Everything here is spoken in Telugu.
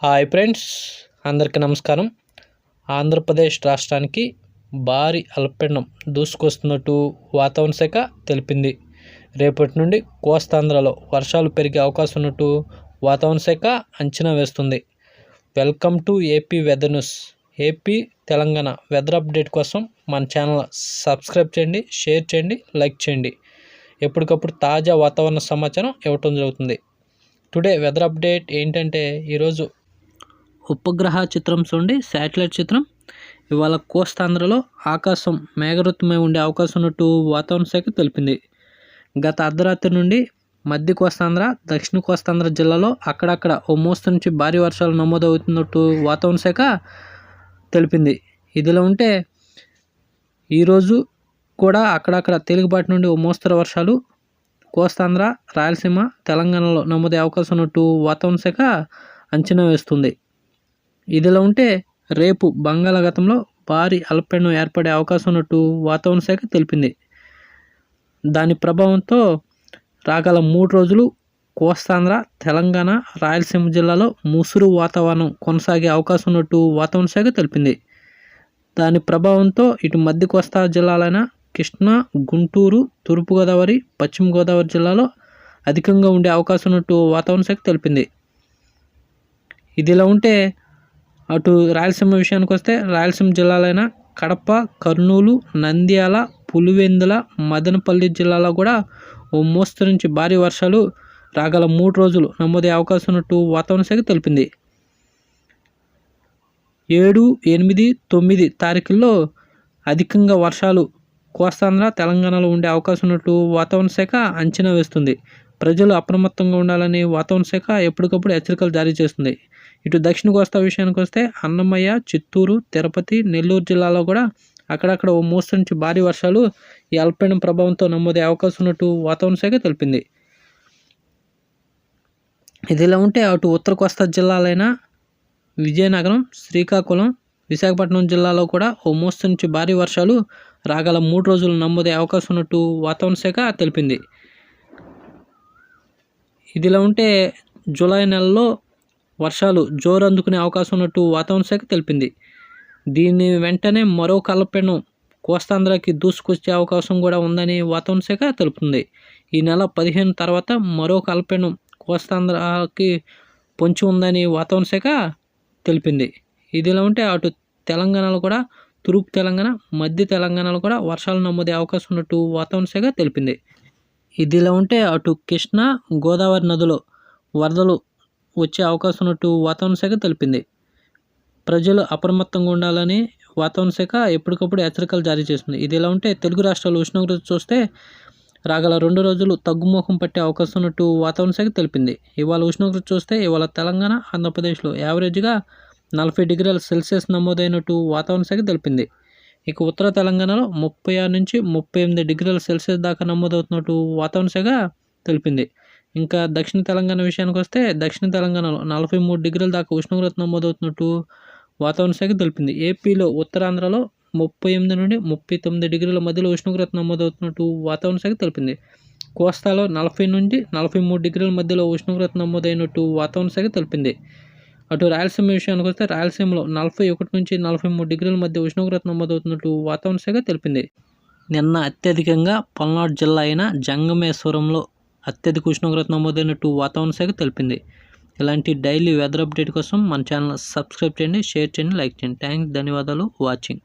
హాయ్ ఫ్రెండ్స్, అందరికీ నమస్కారం. ఆంధ్రప్రదేశ్ రాష్ట్రానికి భారీ అల్పపీడనం దూసుకొస్తున్నట్టు వాతావరణ శాఖ తెలిపింది. రేపటి నుండి కోస్తాంధ్రలో వర్షాలు పెరిగే అవకాశం ఉన్నట్టు వాతావరణ శాఖ అంచనా వేస్తుంది. Welcome to AP weather news. AP Telangana weather update కోసం మన ఛానల్ సబ్స్క్రైబ్ చేయండి, షేర్ చేయండి, లైక్ చేయండి. ఎప్పటికప్పుడు తాజా వాతావరణ సమాచారం ఇవ్వటం జరుగుతుంది. టుడే వెదర్ అప్డేట్ ఏంటంటే, ఈరోజు ఉపగ్రహ చిత్రం చూడండి, శాటిలైట్ చిత్రం. ఇవాళ కోస్తాంధ్రలో ఆకాశం మేఘవృతమై ఉండే అవకాశం ఉన్నట్టు వాతావరణ శాఖ తెలిపింది. గత అర్ధరాత్రి నుండి మధ్య కోస్తాంధ్ర, దక్షిణ కోస్తాంధ్ర జిల్లాలో అక్కడక్కడ ఓ మోస్తరు నుంచి భారీ వర్షాలు నమోదవుతున్నట్టు వాతావరణ శాఖ తెలిపింది. ఇదిలా ఉంటే ఈరోజు కూడా అక్కడక్కడ తేలికపాటి నుండి ఓ మోస్తరు వర్షాలు కోస్తాంధ్ర, రాయలసీమ, తెలంగాణలో నమోదయ్యే అవకాశం ఉన్నట్టు వాతావరణ శాఖ అంచనా వేస్తుంది. ఇదిలా ఉంటే రేపు బంగాళాఖాతంలో భారీ అల్పపీడనం ఏర్పడే అవకాశం ఉన్నట్టు వాతావరణ శాఖ తెలిపింది. దాని ప్రభావంతో రాగల 3 రోజులు కోస్తాంధ్ర, తెలంగాణ, రాయలసీమ జిల్లాలో ముసురు వాతావరణం కొనసాగే అవకాశం ఉన్నట్టు వాతావరణ శాఖ తెలిపింది. దాని ప్రభావంతో ఇటు మధ్య కోస్తా జిల్లాలైన కృష్ణా, గుంటూరు, తూర్పుగోదావరి, పశ్చిమ గోదావరి జిల్లాలో అధికంగా ఉండే అవకాశం ఉన్నట్టు వాతావరణ శాఖ తెలిపింది. ఇదిలా ఉంటే అటు రాయలసీమ విషయానికి వస్తే, రాయలసీమ జిల్లాలైన కడప, కర్నూలు, నంద్యాల, పులివెందుల, మదనపల్లి జిల్లాలో కూడా ఓ మోస్తరు నుంచి భారీ వర్షాలు రాగల 3 రోజులు నమోదయ్యే అవకాశం ఉన్నట్టు వాతావరణ శాఖ తెలిపింది. 7, 8, 9 తారీఖుల్లో అధికంగా వర్షాలు కోస్తాంధ్ర, తెలంగాణలో ఉండే అవకాశం ఉన్నట్టు వాతావరణ శాఖ అంచనా వేస్తుంది. ప్రజలు అప్రమత్తంగా ఉండాలని వాతావరణ శాఖ ఎప్పటికప్పుడు హెచ్చరికలు జారీ చేస్తుంది. ఇటు దక్షిణ కోస్తా విషయానికి వస్తే అన్నమయ్య, చిత్తూరు, తిరుపతి, నెల్లూరు జిల్లాలో కూడా అక్కడక్కడ ఓ మోస్తరు నుంచి భారీ వర్షాలు ఈ అల్పపీడనం ప్రభావంతో నమోదయ్యే అవకాశం ఉన్నట్టు వాతావరణ శాఖ తెలిపింది. ఇదిలా ఉంటే అటు ఉత్తర కోస్తా జిల్లాలైన విజయనగరం, శ్రీకాకుళం, విశాఖపట్నం జిల్లాలో కూడా ఓ మోస్తరు నుంచి భారీ వర్షాలు రాగల 3 రోజులు నమోదయ్యే అవకాశం ఉన్నట్టు వాతావరణ శాఖ తెలిపింది. ఇదిలా ఉంటే జూలై నెలలో వర్షాలు జోరు అందుకునే అవకాశం ఉన్నట్టు వాతావరణ శాఖ తెలిపింది. దీని వెంటనే మరో అల్పపీడనం కోస్తాంధ్రకి దూసుకొచ్చే అవకాశం కూడా ఉందని వాతావరణ శాఖ తెలుపుతుంది. ఈ నెల 15 తర్వాత మరో అల్పపీడనం కోస్తాంధ్రకి పొంచి ఉందని వాతావరణ శాఖ తెలిపింది. ఇదిలా ఉంటే అటు తెలంగాణలో కూడా, తూర్పు తెలంగాణ, మధ్య తెలంగాణలో కూడా వర్షాలు నమోదయ్యే అవకాశం ఉన్నట్టు వాతావరణ శాఖ తెలిపింది. ఇదిలా ఉంటే అటు కృష్ణా, గోదావరి నదిలో వరదలు వచ్చే అవకాశం ఉన్నట్టు వాతావరణ శాఖ తెలిపింది. ప్రజలు అప్రమత్తంగా ఉండాలని వాతావరణ శాఖ ఎప్పటికప్పుడు హెచ్చరికలు జారీ చేస్తుంది. ఇదిలా ఉంటే తెలుగు రాష్ట్రాలు ఉష్ణోగ్రత చూస్తే రాగల 2 రోజులు తగ్గుముఖం పట్టే అవకాశం ఉన్నట్టు వాతావరణ శాఖ తెలిపింది. ఇవాళ ఉష్ణోగ్రత చూస్తే ఇవాళ తెలంగాణ, ఆంధ్రప్రదేశ్లో యావరేజ్గా 40 డిగ్రీల సెల్సియస్ నమోదైనట్టు వాతావరణ శాఖ తెలిపింది. ఇక ఉత్తర తెలంగాణలో 36 నుంచి 38 డిగ్రీల సెల్సియస్ దాకా నమోదవుతున్నట్టు వాతావరణ శాఖ తెలిపింది. ఇంకా దక్షిణ తెలంగాణ విషయానికి వస్తే దక్షిణ తెలంగాణలో 43 డిగ్రీల దాకా ఉష్ణోగ్రత నమోదవుతున్నట్టు వాతావరణ శాఖ తెలిపింది. ఏపీలో ఉత్తరాంధ్రలో 38 నుండి 39 డిగ్రీల మధ్యలో ఉష్ణోగ్రత నమోదవుతున్నట్టు వాతావరణ శాఖ తెలిపింది. కోస్తాలో 40 నుండి 43 డిగ్రీల మధ్యలో ఉష్ణోగ్రత నమోదైనట్టు వాతావరణ శాఖ తెలిపింది. అటు రాయలసీమ విషయానికి వస్తే రాయలసీమలో 41 నుంచి 43 డిగ్రీల మధ్య ఉష్ణోగ్రత నమోదవుతున్నట్టు వాతావరణ శాఖ తెలిపింది. నిన్న అత్యధికంగా పల్నాడు జిల్లా అయిన జంగమేశ్వరంలో అత్యధిక ఉష్ణోగ్రత నమోదైనట్టు వాతావరణ శాఖ తెలిపింది. ఇలాంటి డైలీ వెదర్ అప్డేట్ కోసం మన ఛానల్ సబ్స్క్రైబ్ చేయండి, షేర్ చేయండి, లైక్ చేయండి. ధన్యవాదాలు. వాచింగ్.